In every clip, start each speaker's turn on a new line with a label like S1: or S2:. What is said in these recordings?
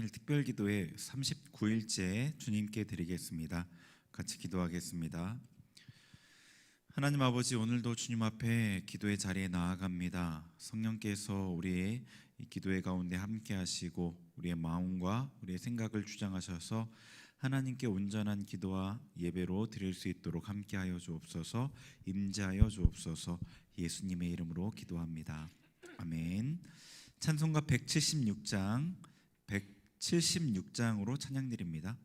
S1: 특별기도회 39일째 주님께 드리겠습니다. 같이 기도하겠습니다. 하나님 아버지, 오늘도 주님 앞에 기도의 자리에 나아갑니다. 성령께서 우리의 이 기도회 가운데 함께 하시고 우리의 마음과 우리의 생각을 주장하셔서 하나님께 온전한 기도와 예배로 드릴 수 있도록 함께하여 주옵소서. 임재하여 주옵소서. 예수님의 이름으로 기도합니다. 아멘. 찬송가 176장으로 찬양 드립니다.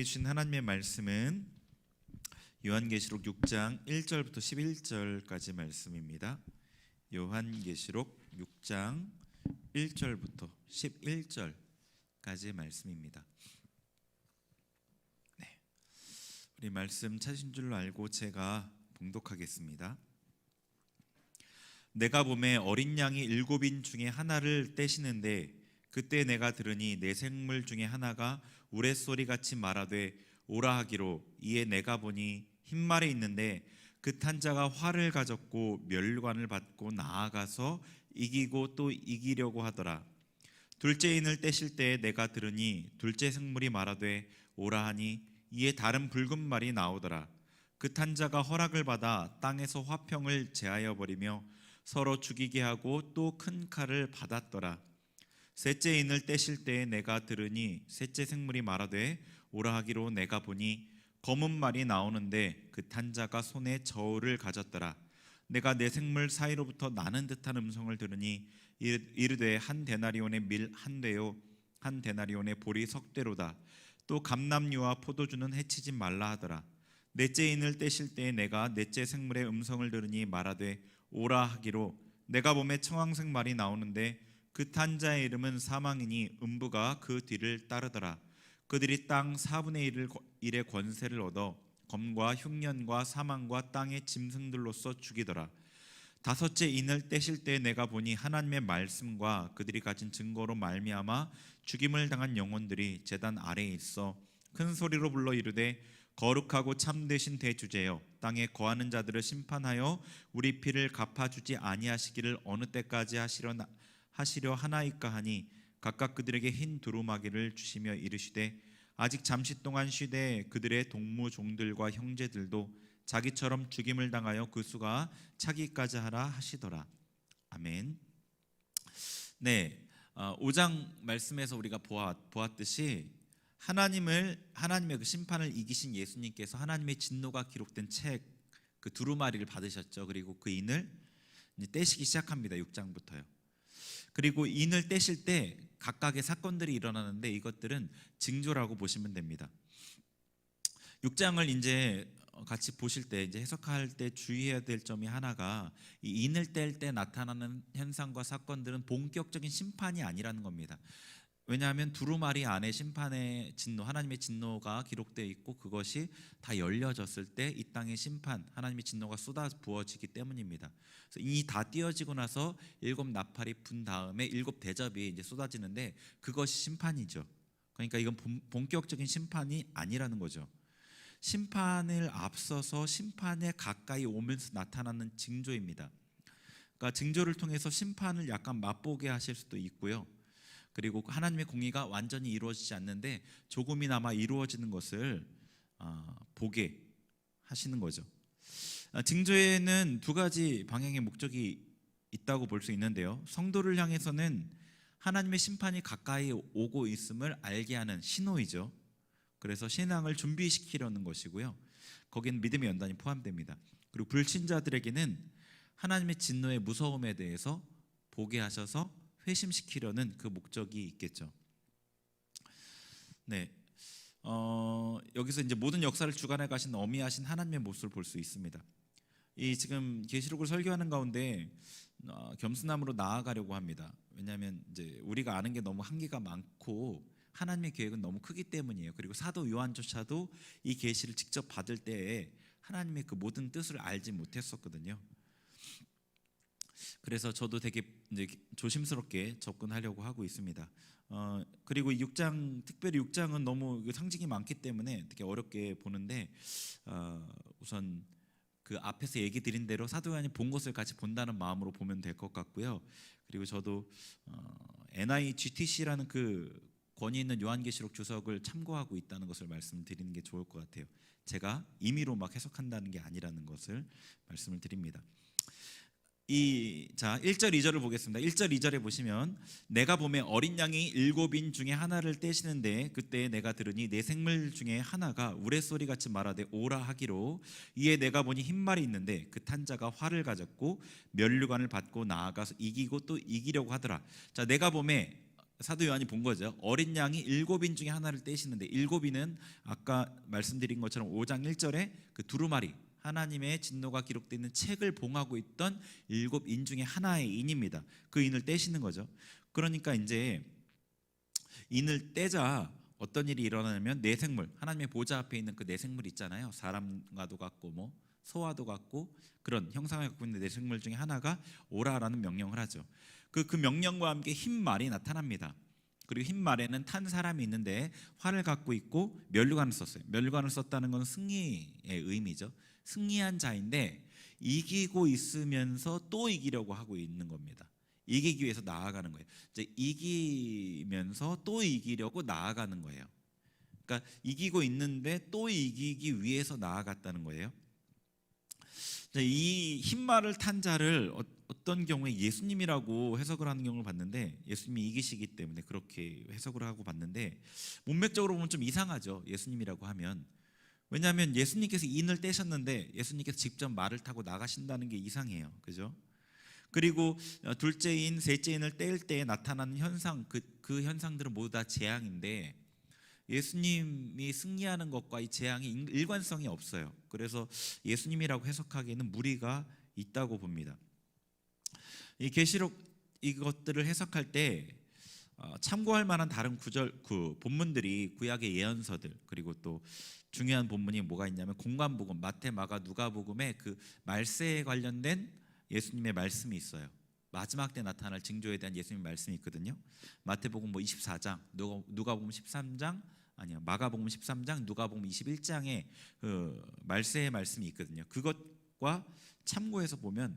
S1: 주신 하나님의 말씀은 요한계시록 6장 1절부터 11절까지 말씀입니다. 요한계시록 6장 1절부터 11절까지 말씀입니다. 네, 우리 말씀 찾으신 줄로 알고 제가 봉독하겠습니다. 내가 보매 어린 양이 7인 중에 하나를 떼시는데 그때 내가 들으니 내 생물 중에 하나가 우레소리같이 말하되 오라 하기로, 이에 내가 보니 흰말이 있는데 그 탄자가 활을 가졌고 멸관을 받고 나아가서 이기고 또 이기려고 하더라. 둘째 인을 떼실 때에 내가 들으니 둘째 생물이 말하되 오라 하니, 이에 다른 붉은 말이 나오더라. 그 탄자가 허락을 받아 땅에서 화평을 제하여 버리며 서로 죽이게 하고 또 큰 칼을 받았더라. 셋째 인을 떼실 때에 내가 들으니 셋째 생물이 말하되 오라 하기로, 내가 보니 검은 말이 나오는데 그 탄자가 손에 저울을 가졌더라. 내가 내 생물 사이로부터 나는 듯한 음성을 들으니 이르되 한 데나리온의 밀 한 대요 한 데나리온의 보리 석 대로다. 또 감람류와 포도주는 해치지 말라 하더라. 넷째 인을 떼실 때에 내가 넷째 생물의 음성을 들으니 말하되 오라 하기로, 내가 보매 청황색 말이 나오는데 그 탄자의 이름은 사망이니 음부가 그 뒤를 따르더라. 그들이 땅 4분의 1의 권세를 얻어 검과 흉년과 사망과 땅의 짐승들로서 죽이더라. 다섯째 인을 떼실 때 내가 보니 하나님의 말씀과 그들이 가진 증거로 말미암아 죽임을 당한 영혼들이 제단 아래에 있어 큰 소리로 불러 이르되 거룩하고 참되신 대주제여 땅에 거하는 자들을 심판하여 우리 피를 갚아주지 아니하시기를 어느 때까지 하시려 하나이까 하니 각각 그들에게 흰 두루마기를 주시며 이르시되 아직 잠시 동안 쉬되 그들의 동무 종들과 형제들도 자기처럼 죽임을 당하여 그 수가 차기까지 하라 하시더라. 아멘. 네, 5장 말씀에서 우리가 보았듯이 하나님의 그 심판을 이기신 예수님께서 하나님의 진노가 기록된 책 그 두루마리를 받으셨죠. 그리고 그 인을 떼시기 시작합니다. 6장부터요. 그리고 인을 떼실 때 각각의 사건들이 일어나는데 이것들은 징조라고 보시면 됩니다. 6장을 이제 같이 보실 때 이제 해석할 때 주의해야 될 점이 하나가 이 인을 뗄 때 나타나는 현상과 사건들은 본격적인 심판이 아니라는 겁니다. 왜냐하면 두루마리 안에 심판의 진노, 하나님의 진노가 기록되어 있고 그것이 다 열려졌을 때 이 땅의 심판, 하나님의 진노가 쏟아 부어지기 때문입니다. 그래서 이 다 띄어지고 나서 7 나팔이 분 다음에 7 대접이 이제 쏟아지는데 그것이 심판이죠. 그러니까 이건 본격적인 심판이 아니라는 거죠. 심판을 앞서서 심판에 가까이 오면서 나타나는 징조입니다. 그러니까 징조를 통해서 심판을 약간 맛보게 하실 수도 있고요. 그리고 하나님의 공의가 완전히 이루어지지 않는데 조금이나마 이루어지는 것을 보게 하시는 거죠. 징조에는 두 가지 방향의 목적이 있다고 볼 수 있는데요. 성도를 향해서는 하나님의 심판이 가까이 오고 있음을 알게 하는 신호이죠. 그래서 신앙을 준비시키려는 것이고요. 거기는 믿음의 연단이 포함됩니다. 그리고 불신자들에게는 하나님의 진노의 무서움에 대해서 보게 하셔서 회심시키려는 그 목적이 있겠죠. 네, 여기서 이제 모든 역사를 주관해 가신 어미하신 하나님의 모습을 볼 수 있습니다. 이 지금 계시록을 설교하는 가운데 겸손함으로 나아가려고 합니다. 왜냐하면 이제 우리가 아는 게 너무 한계가 많고 하나님의 계획은 너무 크기 때문이에요. 그리고 사도 요한조차도 이 계시를 직접 받을 때에 하나님의 그 모든 뜻을 알지 못했었거든요. 그래서 저도 되게 이제 조심스럽게 접근하려고 하고 있습니다. 그리고 6장, 특별히 6장은 너무 상징이 많기 때문에 되게 어렵게 보는데 우선 그 앞에서 얘기 드린 대로 사도 요한이 본 것을 같이 본다는 마음으로 보면 될 것 같고요. 그리고 저도 NIGTC라는 그 권위 있는 요한계시록 주석을 참고하고 있다는 것을 말씀드리는 게 좋을 것 같아요. 제가 임의로 막 해석한다는 게 아니라는 것을 말씀을 드립니다. 1절 2절을 보겠습니다. 1절 2절에 보시면 내가 보매 어린 양이 7인 중에 하나를 떼시는데 그때 내가 들으니 내 생물 중에 하나가 우레소리같이 말하되 오라 하기로 이에 내가 보니 흰말이 있는데 그 탄 자가 활을 가졌고 면류관을 받고 나아가서 이기고 또 이기려고 하더라. 자, 내가 보매 사도 요한이 본 거죠. 어린 양이 7인 중에 하나를 떼시는데 7인은 아까 말씀드린 것처럼 5장 1절에 그 두루마리 하나님의 진노가 기록되어 있는 책을 봉하고 있던 7인 중에 하나의 인입니다. 그 인을 떼시는 거죠. 그러니까 이제 인을 떼자 어떤 일이 일어나냐면 네 생물, 하나님의 보좌 앞에 있는 그 네 생물 있잖아요. 사람과도 같고 뭐 소와도 같고 그런 형상을 갖고 있는 네 생물 중에 하나가 오라라는 명령을 하죠. 그 명령과 함께 흰 말이 나타납니다. 그리고 흰 말에는 탄 사람이 있는데 활을 갖고 있고 면류관을 썼어요. 면류관을 썼다는 건 승리의 의미죠. 승리한 자인데 이기고 있으면서 또 이기려고 하고 있는 겁니다. 이기기 위해서 나아가는 거예요. 이제 이기면서 또 이기려고 나아가는 거예요. 그러니까 이기고 있는데 또 이기기 위해서 나아갔다는 거예요. 이 흰말을 탄 자를 어떤 경우에 예수님이라고 해석을 하는 경우를 봤는데 예수님이 이기시기 때문에 그렇게 해석을 하고 봤는데 문맥적으로 보면 좀 이상하죠. 예수님이라고 하면. 왜냐하면 예수님께서 인을 떼셨는데 예수님께서 직접 말을 타고 나가신다는 게 이상해요. 그죠? 그리고 둘째인, 셋째인을 뗄 때 나타나는 현상, 그 현상들은 모두 다 재앙인데 예수님이 승리하는 것과 이 재앙이 일관성이 없어요. 그래서 예수님이라고 해석하기에는 무리가 있다고 봅니다. 이 계시록 이것들을 해석할 때 참고할 만한 다른 구절, 본문들이 구약의 예언서들, 그리고 또 중요한 본문이 뭐가 있냐면 공관복음, 마태, 마가, 누가복음에 그 말세에 관련된 예수님의 말씀이 있어요. 마지막 때 나타날 징조에 대한 예수님의 말씀이 있거든요. 마태복음 24장, 누가복음 13장, 아니야, 마가복음 13장, 누가복음 21장에 그 말세의 말씀이 있거든요. 그것과 참고해서 보면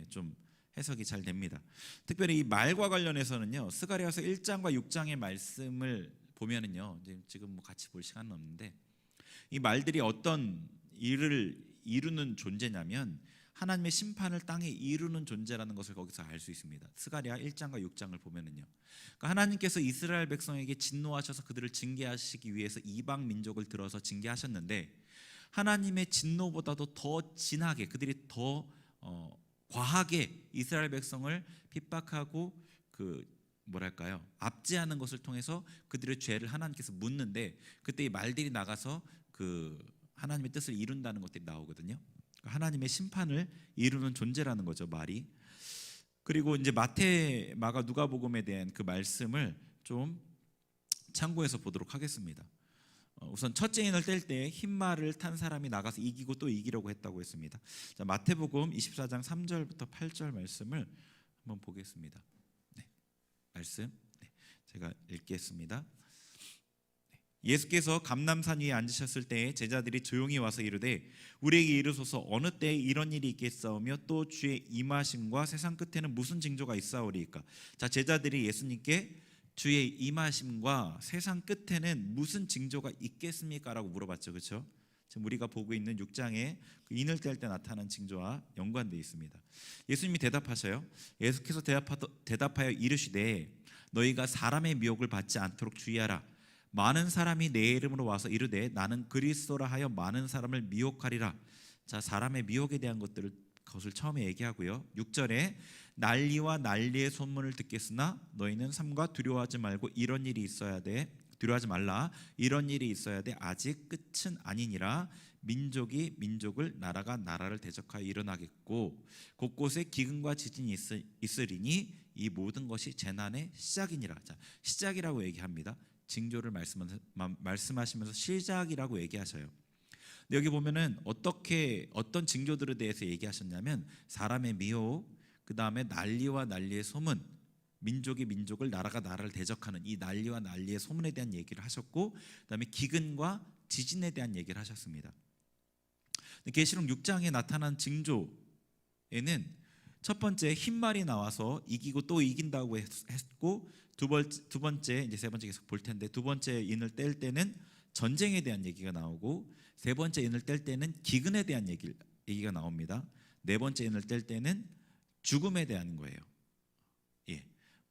S1: 좀 해석이 잘 됩니다. 특별히 이 말과 관련해서는요, 스가랴서 1장과 6장의 말씀을 보면은요, 지금 뭐 같이 볼 시간은 없는데, 이 말들이 어떤 일을 이루는 존재냐면 하나님의 심판을 땅에 이루는 존재라는 것을 거기서 알 수 있습니다. 스가랴 1장과 6장을 보면은요, 그러니까 하나님께서 이스라엘 백성에게 진노하셔서 그들을 징계하시기 위해서 이방 민족을 들어서 징계하셨는데, 하나님의 진노보다도 더 진하게, 그들이 더 과하게 이스라엘 백성을 핍박하고 압제하는 것을 통해서 그들의 죄를 하나님께서 묻는데, 그때 이 말들이 나가서 그 하나님의 뜻을 이룬다는 것들이 나오거든요. 하나님의 심판을 이루는 존재라는 거죠, 말이. 그리고 이제 마태, 마가, 누가복음에 대한 그 말씀을 좀 참고해서 보도록 하겠습니다. 우선 첫째 인을 뗄 때 흰 말을 탄 사람이 나가서 이기고 또 이기려고 했다고 했습니다. 자, 마태복음 24장 3절부터 8절 말씀을 한번 보겠습니다. 말씀 제가 읽겠습니다. 예수께서 감람산 위에 앉으셨을 때에 제자들이 조용히 와서 이르되 우리에게 이르소서 어느 때에 이런 일이 있겠사오며 또 주의 임하심과 세상 끝에는 무슨 징조가 있사오리이까. 자, 제자들이 예수님께 주의 임하심과 세상 끝에는 무슨 징조가 있겠습니까? 라고 물어봤죠. 그렇죠? 지금 우리가 보고 있는 6장에 그 인을 뗄 때 나타난 징조와 연관되어 있습니다. 예수님이 대답하셔요. 예수께서 대답하여 이르시되 너희가 사람의 미혹을 받지 않도록 주의하라. 많은 사람이 내 이름으로 와서 이르되 나는 그리스도라 하여 많은 사람을 미혹하리라. 자, 사람의 미혹에 대한 것을 처음에 얘기하고요. 6절에 난리와 난리의 소문을 듣겠으나 너희는 삼가 두려워하지 말고 이런 일이 있어야 돼. 두려워하지 말라. 이런 일이 있어야 돼. 아직 끝은 아니니라. 민족이 민족을, 나라가 나라를 대적하여 일어나겠고 곳곳에 기근과 지진이 있으리니 이 모든 것이 재난의 시작이니라. 자, 시작이라고 얘기합니다. 징조를 말씀하시면서 시작이라고 얘기하셔요. 근데 여기 보면은 어떤 징조들에 대해서 얘기하셨냐면 사람의 미혹, 그 다음에 난리와 난리의 소문, 민족이 민족을, 나라가 나라를 대적하는 이 난리와 난리의 소문에 대한 얘기를 하셨고, 그 다음에 기근과 지진에 대한 얘기를 하셨습니다. 계시록 6장에 나타난 징조에는 첫 번째 흰말이 나와서 이기고 또 이긴다고 했고, 두 번째 이제 세 번째 계속 볼 텐데, 두 번째 인을 뗄 때는 전쟁에 대한 얘기가 나오고, 세 번째 인을 뗄 때는 기근에 대한 얘기가 나옵니다. 네 번째 인을 뗄 때는 죽음에 대한 거예요.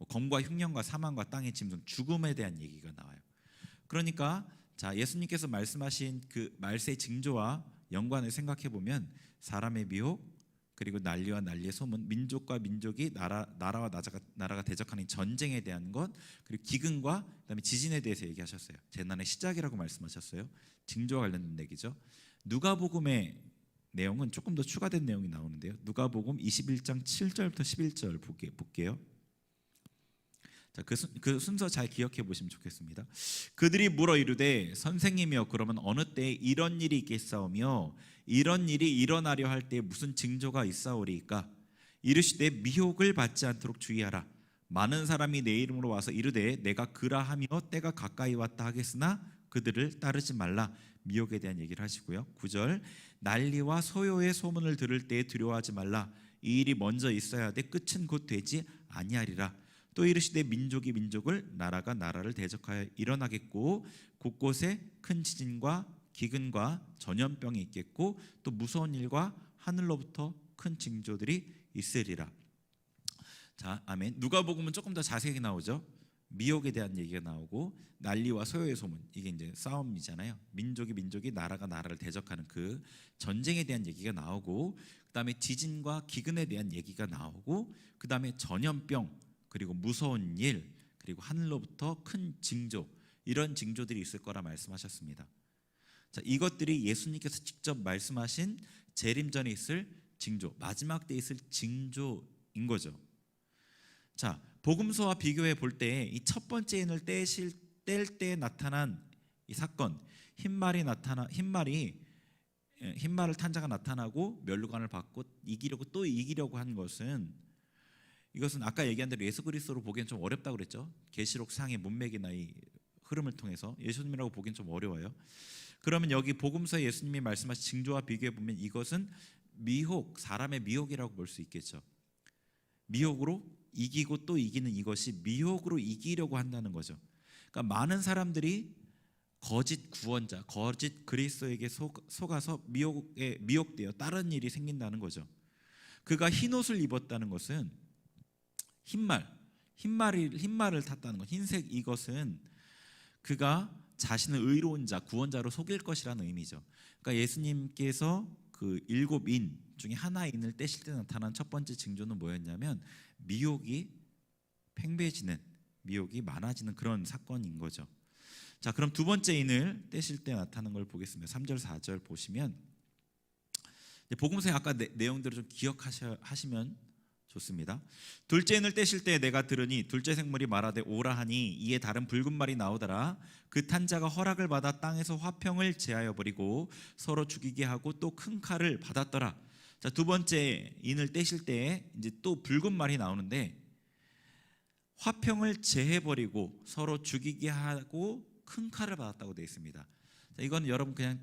S1: 검과 흉년과 사망과 땅의 짐승, 죽음에 대한 얘기가 나와요. 그러니까 자, 예수님께서 말씀하신 그 말세의 징조와 연관을 생각해 보면 사람의 미혹, 그리고 난리와 난리의 소문, 민족과 민족이 나라와 나라가 대적하는 전쟁에 대한 것, 그리고 기근과 그다음에 지진에 대해서 얘기하셨어요. 재난의 시작이라고 말씀하셨어요. 징조와 관련된 얘기죠. 누가복음의 내용은 조금 더 추가된 내용이 나오는데요. 누가복음 21장 7절부터 11절 볼게요. 자, 그 순서 잘 기억해 보시면 좋겠습니다. 그들이 물어 이르되 선생님이여 그러면 어느 때에 이런 일이 있겠사오며 이런 일이 일어나려 할 때에 무슨 징조가 있사오리이까. 이르시되 미혹을 받지 않도록 주의하라. 많은 사람이 내 이름으로 와서 이르되 내가 그라하며 때가 가까이 왔다 하겠으나 그들을 따르지 말라. 미혹에 대한 얘기를 하시고요. 9절 난리와 소요의 소문을 들을 때에 두려워하지 말라. 이 일이 먼저 있어야 돼 끝은 곧 되지 아니하리라. 또 이르시되 민족이 민족을, 나라가 나라를 대적하여 일어나겠고 곳곳에 큰 지진과 기근과 전염병이 있겠고 또 무서운 일과 하늘로부터 큰 징조들이 있으리라. 자, 아멘. 누가복음은 조금 더 자세히 나오죠. 미혹에 대한 얘기가 나오고 난리와 소요의 소문, 이게 이제 싸움이잖아요. 민족이 나라가 나라를 대적하는 그 전쟁에 대한 얘기가 나오고, 그 다음에 지진과 기근에 대한 얘기가 나오고, 그 다음에 전염병, 그리고 무서운 일, 그리고 하늘로부터 큰 징조, 이런 징조들이 있을 거라 말씀하셨습니다. 자, 이것들이 예수님께서 직접 말씀하신 재림 전에 있을 징조, 마지막 때에 있을 징조인 거죠. 자, 복음서와 비교해 볼 때 이 첫 번째 인을 뗄 때 나타난 이 사건, 흰말을 탄 자가 나타나고 면류관을 받고 이기려고 한 것은, 이것은 아까 얘기한 대로 예수 그리스도로 보기엔 좀 어렵다고 그랬죠. 계시록 상의 문맥이나 이 흐름을 통해서 예수님이라고 보기엔 좀 어려워요. 그러면 여기 복음서에 예수님이 말씀하신 징조와 비교해 보면 이것은 사람의 미혹이라고 볼 수 있겠죠. 미혹으로 이기고 또 이기는 이것이 미혹으로 이기려고 한다는 거죠. 그러니까 많은 사람들이 거짓 구원자, 거짓 그리스도에게 속아서 미혹되어 다른 일이 생긴다는 거죠. 그가 흰 옷을 입었다는 것은 흰말을 탔다는 것, 흰색, 이것은 그가 자신을 의로운 자, 구원자로 속일 것이라는 의미죠. 그러니까 예수님께서 그 7인 중에 하나인을 떼실 때 나타난 첫 번째 징조는 뭐였냐면 미혹이 팽배해지는, 미혹이 많아지는 그런 사건인 거죠. 자, 그럼 두 번째 인을 떼실 때 나타나는 걸 보겠습니다. 3절 4절 보시면 복음서의 아까 내용들을 좀 기억하시면 좋습니다. 둘째 인을 떼실 때 내가 들으니 둘째 생물이 말하되 오라 하니 이에 다른 붉은 말이 나오더라. 그 탄 자가 허락을 받아 땅에서 화평을 제하여 버리고 서로 죽이게 하고 또 큰 칼을 받았더라. 자, 두 번째 인을 떼실 때 이제 또 붉은 말이 나오는데 화평을 제해 버리고 서로 죽이게 하고 큰 칼을 받았다고 되어 있습니다. 자, 이건 여러분 그냥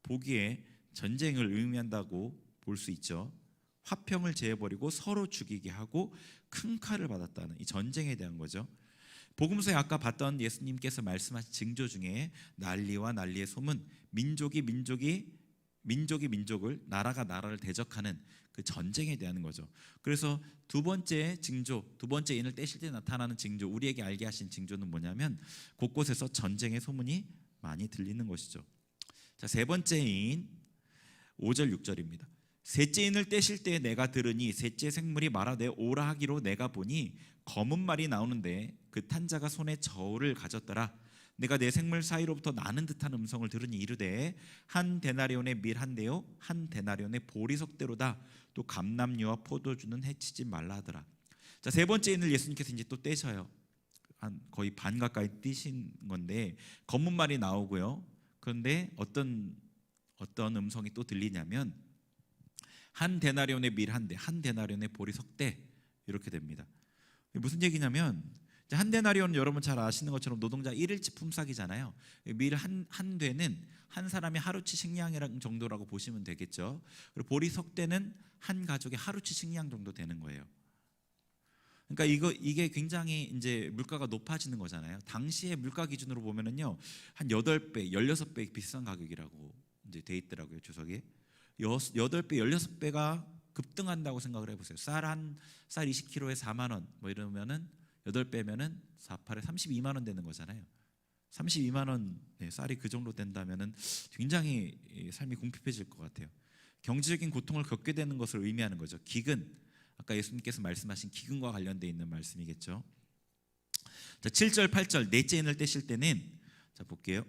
S1: 보기에 전쟁을 의미한다고 볼 수 있죠. 화평을 제해버리고 서로 죽이게 하고 큰 칼을 받았다는 이 전쟁에 대한 거죠. 복음서에 아까 봤던 예수님께서 말씀하신 징조 중에 난리와 난리의 소문, 민족이 민족을, 나라가 나라를 대적하는 그 전쟁에 대한 거죠. 그래서 두 번째 징조, 두 번째 인을 떼실 때 나타나는 징조, 우리에게 알게 하신 징조는 뭐냐면 곳곳에서 전쟁의 소문이 많이 들리는 것이죠. 자, 세 번째 인 5절 6절입니다. 셋째 인을 떼실 때 내가 들으니 셋째 생물이 말하되 오라 하기로 내가 보니 검은 말이 나오는데 그 탄 자가 손에 저울을 가졌더라. 내가 내 생물 사이로부터 나는 듯한 음성을 들으니 이르되 한 데나리온의 밀 한 대요 한 데나리온의 보리석대로다. 또 감람류와 포도주는 해치지 말라 하더라. 자, 세 번째 인을 예수님께서 이제 또 떼셔요. 한 거의 반 가까이 떼신 건데 검은 말이 나오고요. 그런데 어떤 음성이 또 들리냐면 한 데나리온의 밀 한 대, 한 데나리온의 보리석 대, 이렇게 됩니다. 무슨 얘기냐면 한 데나리온은 여러분 잘 아시는 것처럼 노동자 1일치 품삯이잖아요. 밀 한 대는 한 사람이 하루치 식량이랑 정도라고 보시면 되겠죠. 그리고 보리석 대는 한 가족의 하루치 식량 정도 되는 거예요. 그러니까 이게 굉장히 이제 물가가 높아지는 거잖아요. 당시의 물가 기준으로 보면은요, 한 8배, 16배 비싼 가격이라고 이제 돼 있더라고요, 주석에. 8배, 16배가 급등한다고 생각을 해보세요. 쌀 20kg에 4만 원, 뭐 이러면은 8배면은 4,8에 32만 원 되는 거잖아요. 32만 원 쌀이 그 정도 된다면은 굉장히 삶이 궁핍해질 것 같아요. 경제적인 고통을 겪게 되는 것을 의미하는 거죠. 기근, 아까 예수님께서 말씀하신 기근과 관련되어 있는 말씀이겠죠. 자, 7절 8절 넷째 인을 떼실 때는, 자 볼게요.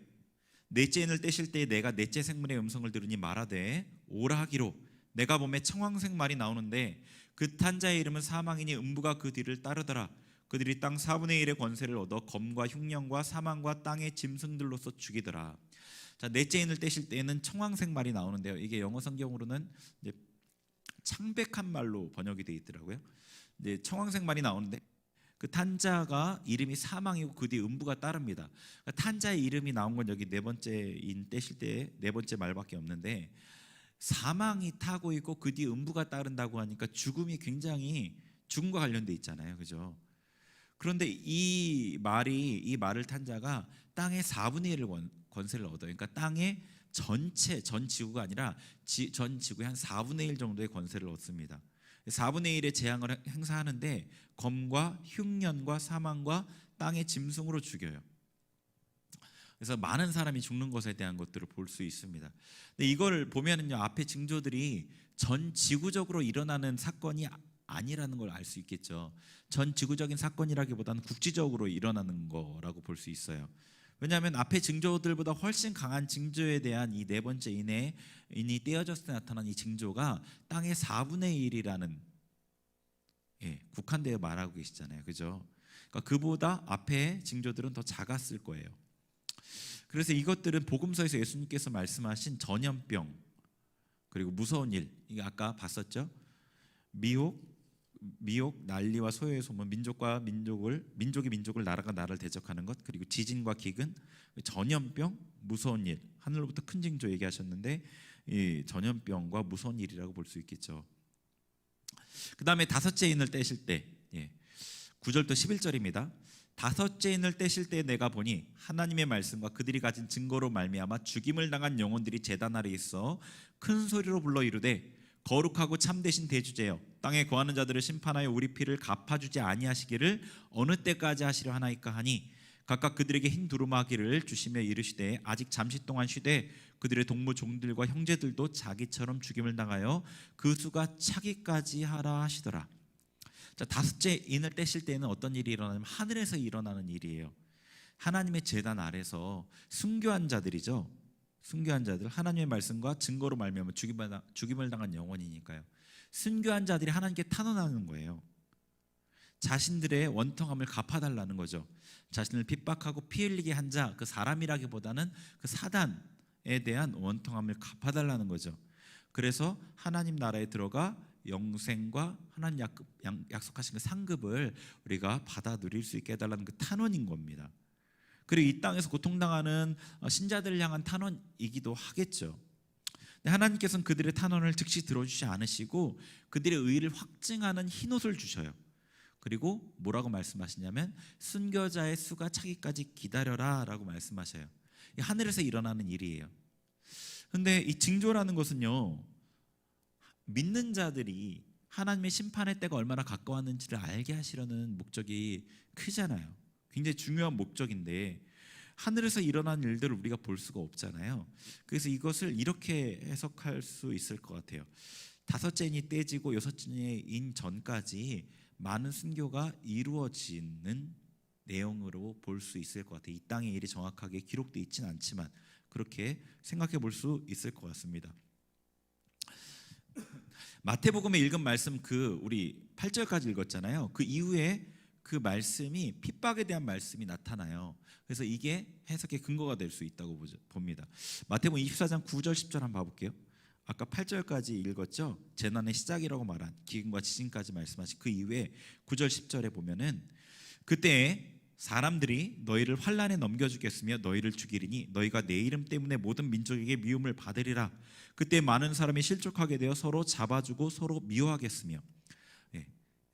S1: 넷째 인을 떼실 때 내가 넷째 생물의 음성을 들으니 말하되 오라 하기로 내가 보매 청황색 말이 나오는데 그 탄 자의 이름은 사망이니 음부가 그 뒤를 따르더라. 그들이 땅 4분의 1의 권세를 얻어 검과 흉년과 사망과 땅의 짐승들로서 죽이더라. 자, 넷째 인을 떼실 때에는 청황색 말이 나오는데요. 이게 영어 성경으로는 이제 창백한 말로 번역이 되어 있더라고요. 이제 청황색 말이 나오는데 그 탄자가 이름이 사망이고 그 뒤에 음부가 따릅니다. 그러니까 탄자의 이름이 나온 건 여기 네 번째 인 떼실 때 네 번째 말밖에 없는데, 사망이 타고 있고 그 뒤에 음부가 따른다고 하니까 죽음이 굉장히 죽음과 관련돼 있잖아요, 그죠? 그런데 이 말을 탄 자가 땅의 4분의 1을 권세를 얻어요. 그러니까 땅의 전 지구가 아니라 전 지구의 한 4분의 1 정도의 권세를 얻습니다. 4분의 1의 재앙을 행사하는데 검과 흉년과 사망과 땅의 짐승으로 죽여요. 그래서 많은 사람이 죽는 것에 대한 것들을 볼 수 있습니다. 근데 이걸 보면은요, 앞에 징조들이 전 지구적으로 일어나는 사건이 아니라는 걸 알 수 있겠죠. 전 지구적인 사건이라기보다는 국지적으로 일어나는 거라고 볼 수 있어요. 왜냐하면 앞에 징조들보다 훨씬 강한 징조에 대한 이 네 번째 인이 떼어졌을 때 나타난 이 징조가 땅의 4분의 1이라는 국한되어 말하고 계시잖아요, 그죠? 그러니까 그보다 앞에 징조들은 더 작았을 거예요. 그래서 이것들은 복음서에서 예수님께서 말씀하신 전염병, 그리고 무서운 일, 이게 아까 봤었죠. 미혹, 난리와 소요의 소문, 민족이 민족을, 나라가 나라를 대적하는 것, 그리고 지진과 기근, 전염병, 무서운 일, 하늘로부터 큰 징조 얘기하셨는데 이 전염병과 무서운 일이라고 볼 수 있겠죠. 그 다음에 다섯째 인을 떼실 때, 9절부터 11절입니다. 다섯째 인을 떼실 때 내가 보니 하나님의 말씀과 그들이 가진 증거로 말미암아 죽임을 당한 영혼들이 제단 아래 있어 큰 소리로 불러 이르되 거룩하고 참되신 대주제여, 땅에 거하는 자들을 심판하여 우리 피를 갚아주지 아니하시기를 어느 때까지 하시려 하나이까 하니, 각각 그들에게 흰 두루마기를 주시며 이르시되 아직 잠시 동안 쉬되 그들의 동무 종들과 형제들도 자기처럼 죽임을 당하여 그 수가 차기까지 하라 하시더라. 자, 다섯째 인을 떼실 때는 어떤 일이 일어나냐면 하늘에서 일어나는 일이에요. 하나님의 제단 아래서 순교한 자들이죠. 순교한 자들, 하나님의 말씀과 증거로 말미암아 죽임을 당한 영혼이니까요. 순교한 자들이 하나님께 탄원하는 거예요. 자신들의 원통함을 갚아달라는 거죠. 자신을 핍박하고 피 흘리게 한 자, 그 사람이라기보다는 그 사단에 대한 원통함을 갚아달라는 거죠. 그래서 하나님 나라에 들어가 영생과 하나님 약속하신 그 상급을 우리가 받아 누릴 수 있게 해달라는 그 탄원인 겁니다. 그리고 이 땅에서 고통당하는 신자들을 향한 탄원이기도 하겠죠. 하나님께서는 그들의 탄원을 즉시 들어주지 않으시고 그들의 의를 확증하는 흰옷을 주셔요. 그리고 뭐라고 말씀하시냐면 순교자의 수가 차기까지 기다려라 라고 말씀하셔요. 하늘에서 일어나는 일이에요. 근데 이 징조라는 것은요, 믿는 자들이 하나님의 심판의 때가 얼마나 가까웠는지를 알게 하시려는 목적이 크잖아요. 굉장히 중요한 목적인데 하늘에서 일어난 일들을 우리가 볼 수가 없잖아요. 그래서 이것을 이렇게 해석할 수 있을 것 같아요. 다섯째 인이 떼지고 여섯째 인 전까지 많은 순교가 이루어지는 내용으로 볼 수 있을 것 같아요. 이 땅의 일이 정확하게 기록되어 있지는 않지만 그렇게 생각해 볼 수 있을 것 같습니다. 마태복음에 읽은 말씀, 우리 8절까지 읽었잖아요. 그 이후에 그 말씀이 핍박에 대한 말씀이 나타나요. 그래서 이게 해석의 근거가 될 수 있다고 봅니다. 마태복음 24장 9절 10절 한번 봐볼게요. 아까 8절까지 읽었죠. 재난의 시작이라고 말한 기근과 지진까지 말씀하신 그 이후에 9절 10절에 보면은 그때 사람들이 너희를 환난에 넘겨주겠으며 너희를 죽이리니 너희가 내 이름 때문에 모든 민족에게 미움을 받으리라. 그때 많은 사람이 실족하게 되어 서로 잡아주고 서로 미워하겠으며,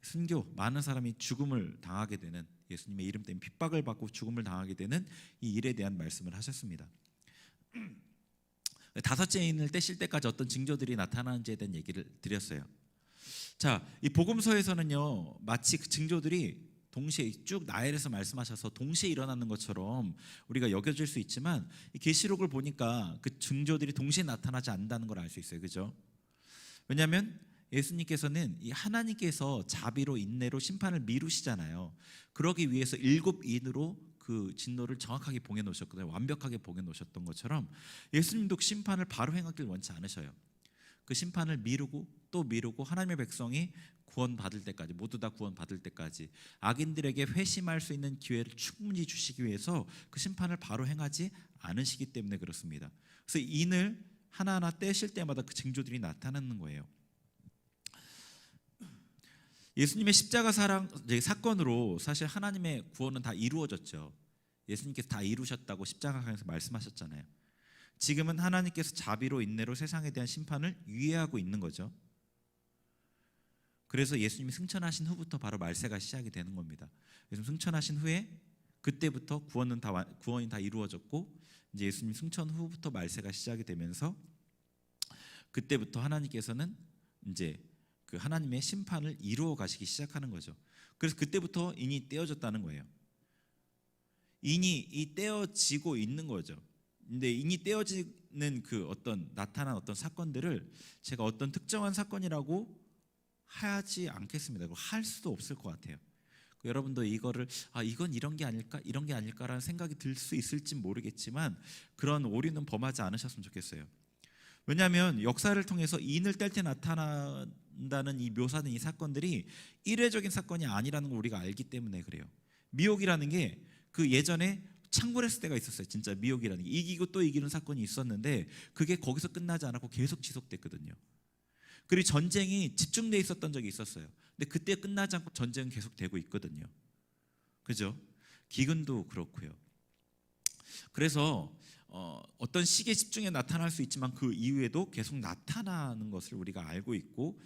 S1: 순교, 많은 사람이 죽음을 당하게 되는, 예수님의 이름 때문에 핍박을 받고 죽음을 당하게 되는 이 일에 대한 말씀을 하셨습니다. 다섯째 인을 떼실 때까지 어떤 징조들이 나타나는지에 대한 얘기를 드렸어요. 자, 이 복음서에서는요, 마치 그 징조들이 동시에 쭉 나열해서 말씀하셔서 동시에 일어나는 것처럼 우리가 여겨질 수 있지만 이 계시록을 보니까 그 징조들이 동시에 나타나지 않는다는 걸 알 수 있어요. 그죠? 왜냐하면 예수님께서는 이 하나님께서 자비로 인내로 심판을 미루시잖아요. 그러기 위해서 7인으로 그 진노를 정확하게 봉해 놓으셨거든요. 완벽하게 봉해 놓으셨던 것처럼 예수님도 심판을 바로 행하길 원치 않으셔요. 그 심판을 미루고 또 미루고 하나님의 백성이 구원받을 때까지, 모두 다 구원받을 때까지 악인들에게 회심할 수 있는 기회를 충분히 주시기 위해서 그 심판을 바로 행하지 않으시기 때문에 그렇습니다. 그래서 인을 하나하나 떼실 때마다 그 징조들이 나타나는 거예요. 예수님의 십자가 사건으로 사실 하나님의 구원은 다 이루어졌죠. 예수님께서 다 이루셨다고 십자가에서 말씀하셨잖아요. 지금은 하나님께서 자비로 인내로 세상에 대한 심판을 유예하고 있는 거죠. 그래서 예수님이 승천하신 후부터 바로 말세가 시작이 되는 겁니다. 예수님 승천하신 후에 그때부터 구원이 다 이루어졌고, 이제 예수님 승천 후부터 말세가 시작이 되면서 그때부터 하나님께서는 이제 그 하나님의 심판을 이루어 가시기 시작하는 거죠. 그래서 그때부터 인이 떼어졌다는 거예요. 인이 떼어지고 있는 거죠. 근데 인이 떼어지는 나타난 어떤 사건들을 제가 어떤 특정한 사건이라고 하지 않겠습니다. 할 수도 없을 것 같아요. 여러분도 이거를 이건 이런 게 아닐까라는 생각이 들 수 있을지 모르겠지만 그런 오류는 범하지 않으셨으면 좋겠어요. 왜냐하면 역사를 통해서 인을 뗄 때 나타난다는 이 묘사된 이 사건들이 일회적인 사건이 아니라는 걸 우리가 알기 때문에 그래요. 미혹이라는 게 그 예전에 창궐했을 때가 있었어요. 진짜 미혹이라는 게 이기고 또 이기는 사건이 있었는데 그게 거기서 끝나지 않았고 계속 지속됐거든요. 그리고 전쟁이 집중돼 있었던 적이 있었어요. 근데 그때 끝나지 않고 전쟁은 계속되고 있거든요. 그죠? 기근도 그렇고요. 그래서 어떤 시기에 집중해 나타날 수 있지만 그 이후에도 계속 나타나는 것을 우리가 알고 있고,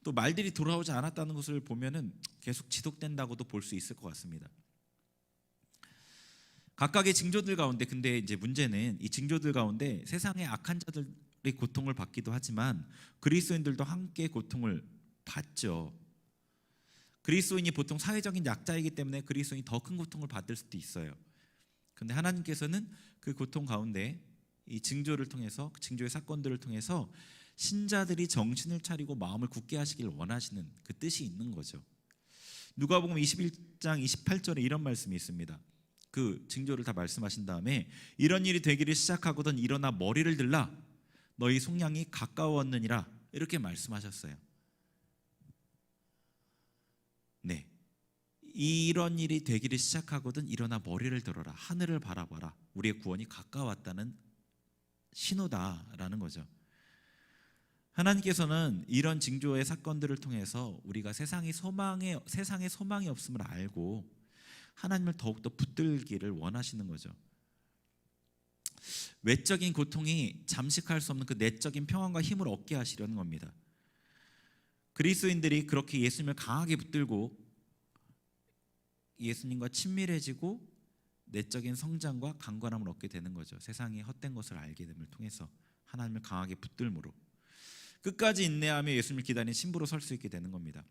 S1: 또 말들이 돌아오지 않았다는 것을 보면은 계속 지속된다고도 볼 수 있을 것 같습니다. 각각의 징조들 가운데, 근데 이제 문제는 이 징조들 가운데 세상의 악한 자들이 고통을 받기도 하지만 그리스도인들도 함께 고통을 받죠. 그리스도인이 보통 사회적인 약자이기 때문에 그리스도인이 더 큰 고통을 받을 수도 있어요. 그런데 하나님께서는 그 고통 가운데 이 징조를 통해서, 징조의 사건들을 통해서 신자들이 정신을 차리고 마음을 굳게 하시길 원하시는 그 뜻이 있는 거죠. 누가복음 21장 28절에 이런 말씀이 있습니다. 그 징조를 다 말씀하신 다음에 이런 일이 되기를 시작하거든 일어나 머리를 들라 너희 속량이 가까웠느니라 이렇게 말씀하셨어요. 네, 이런 일이 되기를 시작하거든 일어나 머리를 들어라, 하늘을 바라봐라, 우리의 구원이 가까웠다는 신호다라는 거죠. 하나님께서는 이런 징조의 사건들을 통해서 우리가 세상에 소망이 없음을 알고 하나님을 더욱더 붙들기를 원하시는 거죠. 외적인 고통이 잠식할 수 없는 그 내적인 평안과 힘을 얻게 하시려는 겁니다. 그리스도인들이 그렇게 예수님을 강하게 붙들고 예수님과 친밀해지고 내적인 성장과 강건함을 얻게 되는 거죠. 세상의 헛된 것을 알게 됨을 통해서 하나님을 강하게 붙들므로 끝까지 인내하며 예수님을 기다리는 신부로 설 수 있게 되는 겁니다.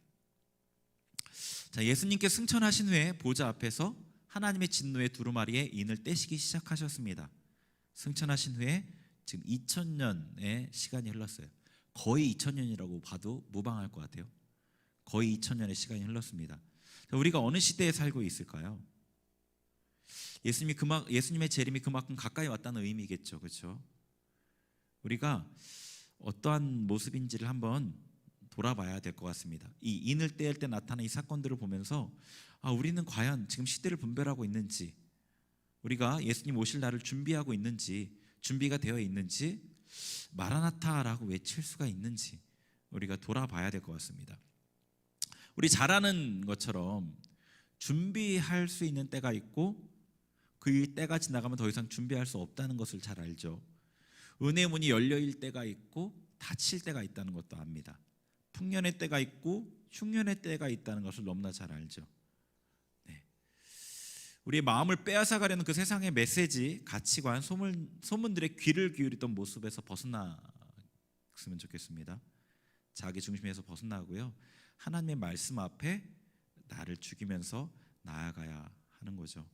S1: 자, 예수님께 승천하신 후에 보좌 앞에서 하나님의 진노의 두루마리에 인을 떼시기 시작하셨습니다. 승천하신 후에 지금 2000년의 시간이 흘렀어요. 거의 2000년이라고 봐도 무방할 것 같아요. 거의 2000년의 시간이 흘렀습니다. 자, 우리가 어느 시대에 살고 있을까요? 예수님의 재림이 그만큼 가까이 왔다는 의미겠죠. 그렇죠? 우리가 어떠한 모습인지를 한번 돌아봐야 될 것 같습니다. 이 인을 떼을 때 나타난 이 사건들을 보면서 우리는 과연 지금 시대를 분별하고 있는지, 우리가 예수님 오실 날을 준비하고 있는지, 준비가 되어 있는지, 마라나타라고 외칠 수가 있는지 우리가 돌아봐야 될 것 같습니다. 우리 잘 아는 것처럼 준비할 수 있는 때가 있고 그 때가 지나가면 더 이상 준비할 수 없다는 것을 잘 알죠. 은혜의 문이 열려일 때가 있고 닫힐 때가 있다는 것도 압니다. 풍년의 때가 있고 흉년의 때가 있다는 것을 너무나 잘 알죠. 네. 우리의 마음을 빼앗아가려는 그 세상의 메시지, 가치관, 소문들의 귀를 기울이던 모습에서 벗어났으면 좋겠습니다. 자기 중심에서 벗어나고요, 하나님의 말씀 앞에 나를 죽이면서 나아가야 하는 거죠.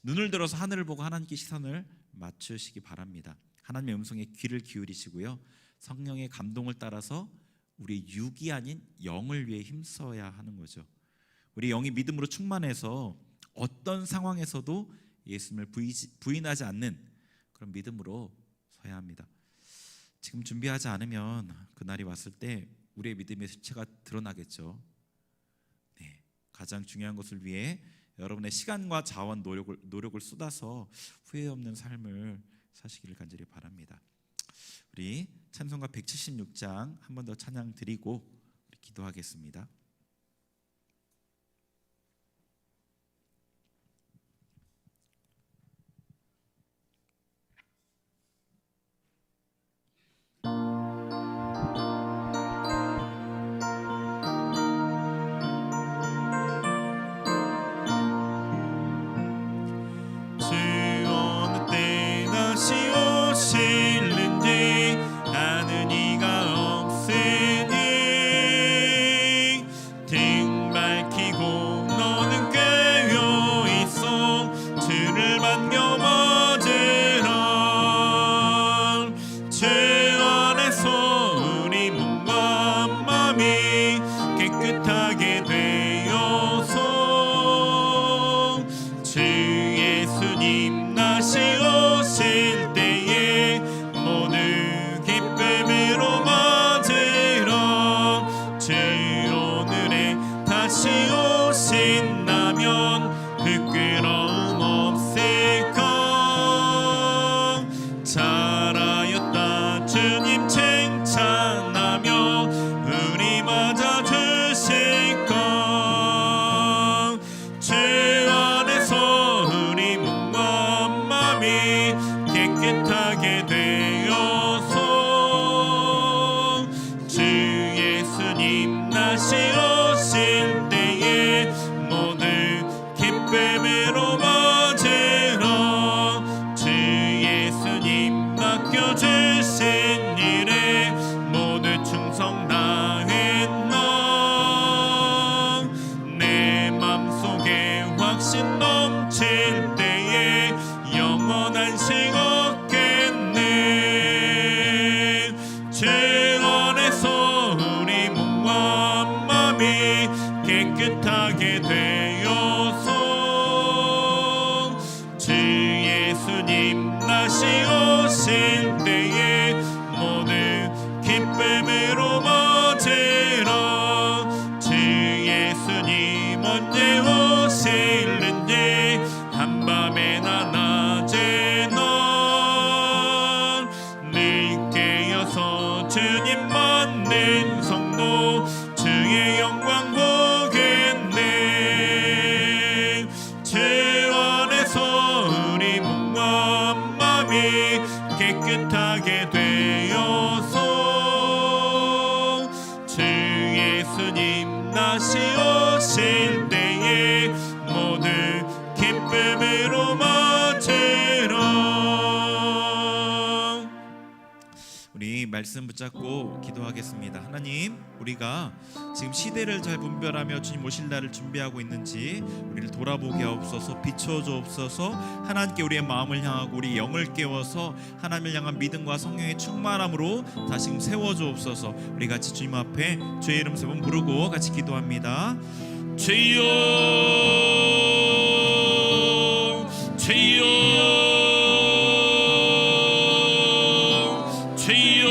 S1: 눈을 들어서 하늘을 보고 하나님께 시선을 맞추시기 바랍니다. 하나님의 음성에 귀를 기울이시고요, 성령의 감동을 따라서 우리 육이 아닌 영을 위해 힘써야 하는 거죠. 우리 영이 믿음으로 충만해서 어떤 상황에서도 예수님을 부인하지 않는 그런 믿음으로 서야 합니다. 지금 준비하지 않으면 그날이 왔을 때 우리의 믿음의 수치가 드러나겠죠. 네, 가장 중요한 것을 위해 여러분의 시간과 자원, 노력을 쏟아서 후회 없는 삶을 사시기를 간절히 바랍니다. 우리 찬송가 176장 한 번 더 찬양 드리고 기도하겠습니다. 부끄러움 없을까. 잘하였다 주님 칭찬하며 우리 맞아주실까. 주 안에서 우리 몸과 마음이 깨끗하게 되어서 주 예수님 다시 오실 때에 모두 기쁨으로 맞으러 주 예수님 맡겨주신 일에 모두 충성 다했나. 내 맘속에 확신 넘칠 때에 영원한 식 얻겠네. 주 안에서 우리 몸과 마음이 깨끗하게 되어서 주 예수님 다시 오실 때에 모두 기쁨으로 맞으러 주 예수님 언제 오실는지 한밤에나 낮에나 늘 깨어서 주님 만난 성도 주의 영광 보겠네. 주 안에서 우리 몸과 마음이 깨끗하게 되어서 주 예수님 다시 오실 때에 모두 기쁨으로 맞으러. 우리 말씀 붙잡고 기도하겠습니다. 하나님, 우리가 지금 시대를 잘 분별하며 주님 오실 날을 준비하고 있는지 우리를 돌아보게 하옵소서. 비춰주옵소서. 하나님께 우리의 마음을 향하고 우리 영을 깨워서 하나님을 향한 믿음과 성령의 충만함으로 다시금 세워주옵소서. 우리 같이 주님 앞에 주의 이름 세 번 부르고 같이 기도합니다. 주여 주여 주여.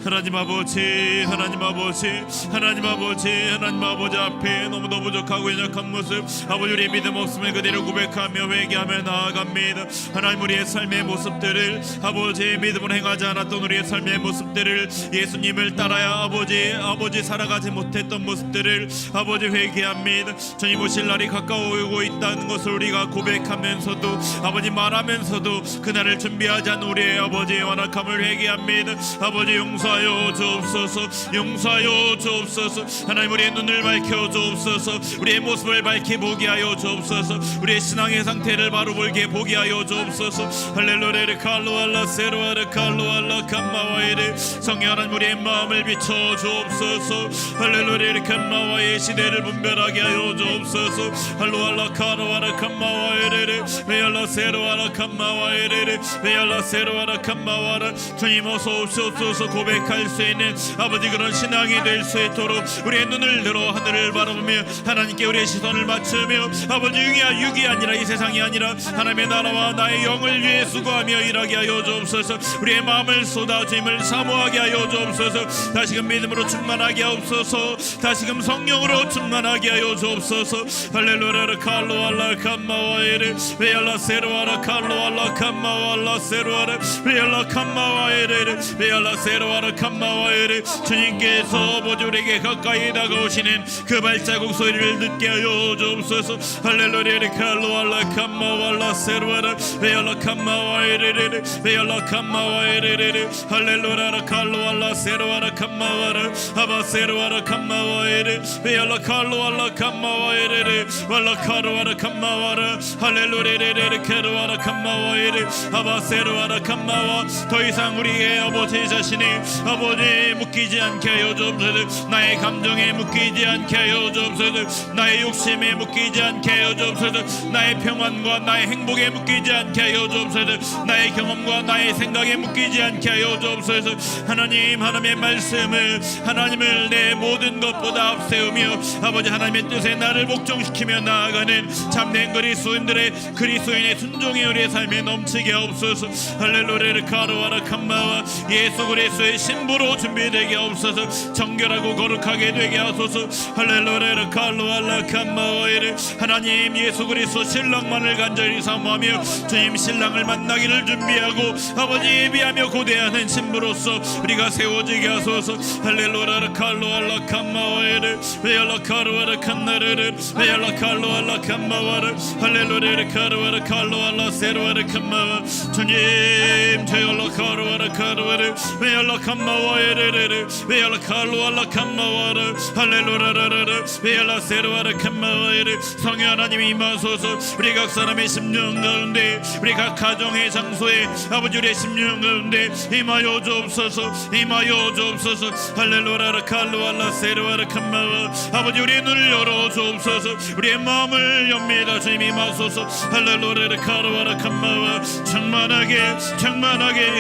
S1: 하나님 아버지, 하나님 아버지, 하나님 아버지, 하나님 아버지 앞에 너무도 부족하고 연약한 모습, 아버지 우리의 믿음 없음을 그대로 고백하며 회개하며 나아갑니다. 하나님 우리의 삶의 모습들을, 아버지 믿음을 행하지 않았던 우리의 삶의 모습들을, 예수님을 따라야 아버지 살아가지 못했던 모습들을 아버지 회개합니다. 주님 오실 날이 가까워오고 있다는 것을 우리가 고백하면서도 아버지 말하면서도 그날을 준비하지 않은 우리의 아버지의 완악함을 회개합니다. 아버지 용서하여 주옵소서. 용서하여 주옵소서. 하나님 우리의 눈을 밝혀 주옵소서. 우리의 모습을 밝히 보게 하여 주옵소서. 우리의 신앙의 상태를 바로 보게 보게 하여 주옵소서. 할렐루야 칼로알라 세로아르 칼로알라 캄마와이르. 성령 하나님 우리의 마음을 비춰 주옵소서. 할렐루야 캄마와의 시대를 분별하게 하여 주옵소서. 할로알라 카로아르 캄마와이르 베알라 세로아르 캄마와이르 베알라 세로아르 캄마와르. 주님 어서 오옵소서. 고백할 수 있는 아버지 그런 신앙이 될 수 있도록 우리의 눈을 들어 하늘을 바라보며 하나님께 우리의 시선을 맞추며 아버지 육이 아니라 이 세상이 아니라 하나님의 나라와 나의 영을 위해 수고하며 일하게 하여 주옵소서. 우리의 마음을 쏟아 주님을 사모하게 하여 주옵소서. 다시금 믿음으로 충만하게 하옵소서. 다시금 성령으로 충만하게 하여 주옵소서. 할렐루야 칼로알라 캄마와에르 베알라 세로아라 칼로알라 캄마와알라 세로아라 베알라 캄마와에르 베알라 세로아라 캄마와에르. 주님께서 아버지 우리에게 가까이 다가오시는 그 발자국 소리를 듣게 하여 주옵소서. 할렐루야 칼로알라 캄마와알라 세로아라 베알라 캄마와에르 베알라 캄마와에르 할렐루야 칼로알라 세로아라 캄마와라 아바 세로아라 캄마와에르 베알라 칼로알라 캄마와에르 발라 카로아라 캄마와라 할렐루야 카로아라 캄마와에르 아바 세로아라 캄마와. 더 이상 우리의 아버지 자신이 아버지 묶이지 않게 하여 주옵소서. 나의 감정에 묶이지 않게 하여 주옵소서. 나의 욕심에 묶이지 않게 하여 주옵소서. 나의 평안과 나의 행복에 묶이지 않게 하여 주옵소서. 나의 경험과 나의 생각에 묶이지 않게 하여 주옵소서. 하나님 하나님의 말씀을 하나님을 내 모든 것보다 앞세우며 아버지 하나님의 뜻에 나를 복종시키며 나아가는 참된 그리스도인의 순종의 우리의 삶에 넘치게 하옵소서. 할렐루야 카로아라 캄마와 예수 그리스도의
S2: 신부로 준비되게 하옵소서. 정결하고 거룩하게 되게 하소서. 할렐루야 칼로알라 캄마와이르. 하나님 예수 그리스도 신랑만을 간절히 사모하며 주님 신랑을 만나기를 준비하고 아버지 예비하며 고대하는 신부로서 우리가 세워지게 하소서. 할렐루야 칼로알라 캄마와이르. 베알라 카루아르 칸나르르. 베알라 칼로알라 캄마와르. 할렐루야 카루아르 칼로알라 세루아르 캄마와. 주님 베알라 카루아르 카루아르. 베알라 캄마와이르르. 베알라 칼로알라 캄마와르. 할렐루야 베알라 세루아르 캄마와이르. 성령 하나님 임하소서. 우리 각 사람의 심령 가운데 우리 각 가정의 장소에 아버지 우리의 심령 가운데 임하여 주옵소서. 임하여 주옵소서. 할렐루야 칼로알라 세루아르 캄마와. 아버지 우리의 눈을 열어 주옵소서. 우리의 마음을 엽니다. 주님 임하소서. 할렐루야 카루아르 캄마와. 충만하게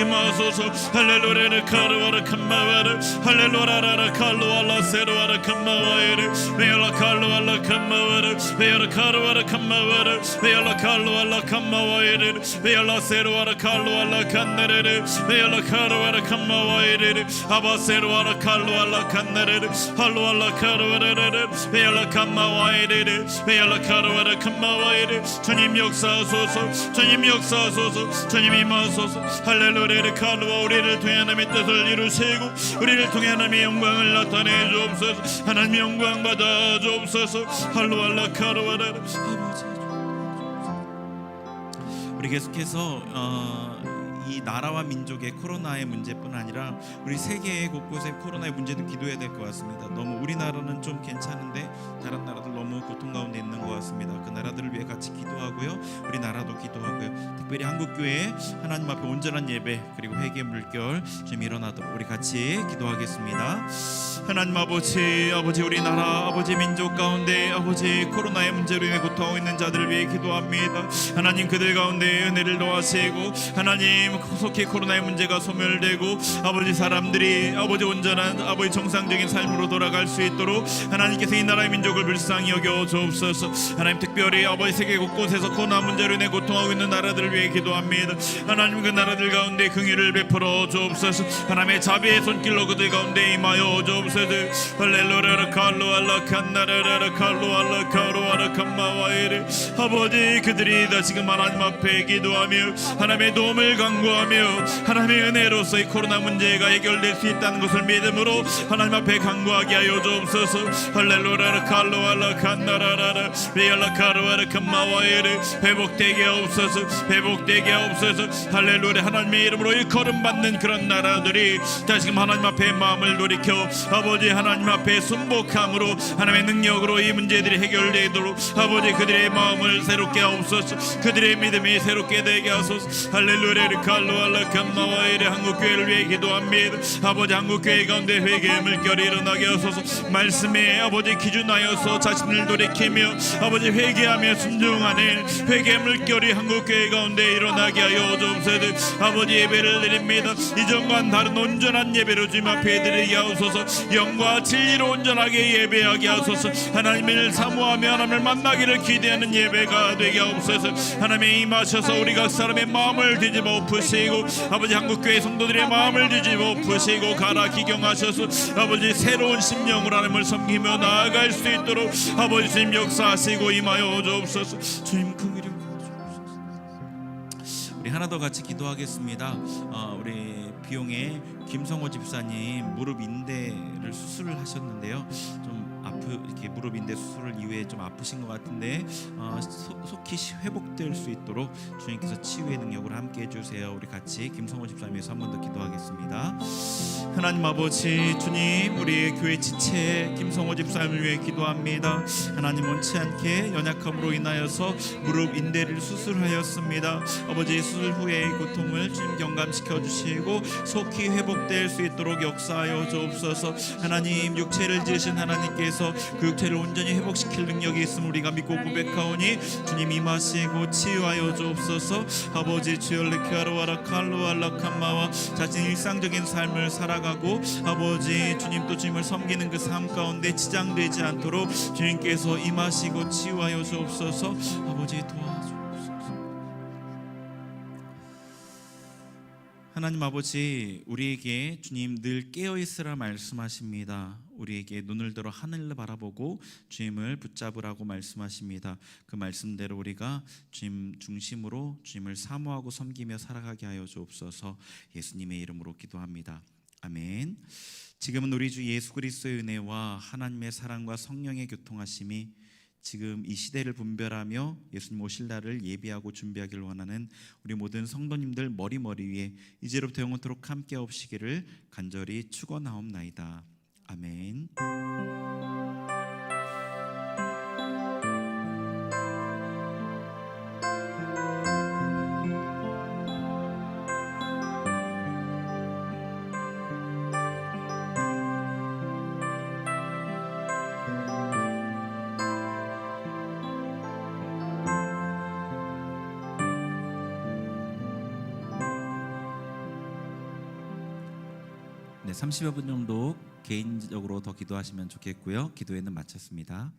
S2: 임하소서. 할렐루야 카루아르 캄마와르. 할렐루야 칼로알라 세루아르 캄마와이르. 베알라 칼로알라 캄마와르. 베알라 카루아르 캄마와르. 베알라 칼로알라 캄마와이르. 베알라 세루아르 칼로알라 칸나르르. 베알라 카루아르 캄마와이르. 아바 세루아르 칼로알라 칸나르르. 할로알라 카루아르르. 베알라 캄마와이르. 베알라 카루아르 캄마와이르. 주님 역사하소서. 주님 역사하소서. 주님 임하소서. 할렐루야 칼로와. 우리를 통해 하나님의 뜻을 이루시고 우리를 통해 하나님의 영광을 나타내 주옵소서. 하나님의 영광 받아 주옵소서. 할로알라 카루아르.
S1: 우리 계속해서 이 나라와 민족의 코로나의 문제뿐 아니라 우리 세계 곳곳의 코로나의 문제도 기도해야 될 것 같습니다. 너무 우리나라는 좀 괜찮은데 다른 나라들 너무 고통 가운데 있는 것 같습니다. 그 나라들을 위해 같이 기도하고요. 우리 나라도 기도하고요. 특별히 한국교회 하나님 앞에 온전한 예배 그리고 회개의 물결 좀 일어나도록 우리 같이 기도하겠습니다. 하나님 아버지 우리나라 아버지 민족 가운데 아버지 코로나의 문제로 인해 고통하고 있는 자들을 위해 기도합니다. 하나님 그들 가운데 은혜를 더하시고 하나님 속히 코로나의 문제가 소멸되고 아버지 사람들이 아버지 온전한 아버지 정상적인 삶으로 돌아갈 수 있도록 하나님께서 이 나라의 민족을 불쌍히 여겨 주옵소서. 하나님 특별히 아버지 세계 곳곳에서 코로나 문제로 인해 고통하고 있는 나라들을 위해 기도합니다. 하나님 그 나라들 가운데 긍휼을 베풀어 주옵소서. 하나님의 자비의 손길로 그들 가운데 임하여 주옵소서. 할렐루야 칼로알라 칸나르르 칼로알라 카로알라 캄마와이르. 아버지 그들이 다시금 하나님 앞에 기도하며 하나님의 도움을 간구하며 하나님의 은혜로서 이 코로나 문제가 해결될 수 있다는 것을 믿음으로 하나님 앞에 간구하게 하여 주옵소서. 할렐루야 칼로알라 칸나라라라 베알라 카로알라 캄마와이르. 회복되게 하옵소서. 회복되게 하옵소서. 할렐루야 하나님의 이름으로 일컬음 받는 그런 나라들이 다시금 하나님 앞에 마음을 돌이켜 아버지 하나님 앞에 순복함으로 하나님의 능력으로 이 문제들이 해결되도록 아버지 그들의 마음을 새롭게 하옵소서. 그들의 믿음이 새롭게 되게 하소서. 할렐루야 칼로알라 캄마와이르. 한국교회를 위해 기도합니다. 아버지 한국교회 가운데 회개의 물결이 일어나게 하소서. 말씀에 아버지 기준하여서 자신을 돌이키며 아버지 회개하며 순종하는 회개의 물결이 한국교회 가운데 일어나게 하여 주옵소서. 아버지 예배를 드립니다. 이전과는 다른 온전한 예배로 주님 앞에 드리게 하소서. 영과 진리로 온전하게 예배하게 하소서. 하나님을 사모하며 하나님을 만나기를 기대하는 예배가 되게 하옵소서. 하나님의 임하셔서 우리 각 사람의 마음을 뒤집어 엎으시고 아버지 한국교회 성도들의 마음을 뒤집어 엎으시고 가라 기경하셔서 아버지 새로운 심령으로 하나님을 섬기며 나아갈 수 있도록 아버지 주님 역사하시고 임하여 주옵소서. 주님 긍휼히 여겨주옵소서. 우리 하나 더 같이 기도하겠습니다. 우리 비용의 김성호 집사님 무릎 인대를 수술을 하셨는데요. 좀 이렇게 무릎 인대 수술을 이후에 좀 아프신 것 같은데 속히 회복될 수 있도록 주님께서 치유의 능력으로 함께 해주세요. 우리 같이 김성호 집사님 위해서 한 번 더 기도하겠습니다. 하나님 아버지 주님 우리 교회 지체 김성호 집사님을 위해 기도합니다. 하나님 원치 않게 연약함으로 인하여서 무릎 인대를 수술하였습니다. 아버지 수술 후의 고통을 주님 경감시켜 주시고 속히 회복될 수 있도록 역사하여 주옵소서. 하나님 육체를 지으신 하나님께서 그 육체를 온전히 회복시킬 능력이 있음을 우리가 믿고 고백하오니 주님 임하시고 치유하여 주옵소서. 아버지 주열레키아로와라 칼로알라 캄마와 자신 일상적인 삶을 살아가고 아버지 주님 또 주님을 섬기는 그 삶 가운데 지장되지 않도록 주님께서 임하시고 치유하여 주옵소서. 아버지 도와주옵소서. 하나님 아버지, 우리에게 주님 늘 깨어 있으라 말씀하십니다. 우리에게 눈을 들어 하늘을 바라보고 주님을 붙잡으라고 말씀하십니다. 그 말씀대로 우리가 주님 중심으로 주님을 사모하고 섬기며 살아가게 하여 주옵소서. 예수님의 이름으로 기도합니다. 아멘. 지금은 우리 주 예수 그리스도의 은혜와 하나님의 사랑과 성령의 교통하심이 지금 이 시대를 분별하며 예수님 오실 날을 예비하고 준비하기를 원하는 우리 모든 성도님들 머리 위에 이제로부터 영원토록 함께 하시기를 간절히 축원하옵나이다. 아멘. 네, 30여 분 정도 개인적으로 더 기도하시면 좋겠고요. 기도회는 마쳤습니다.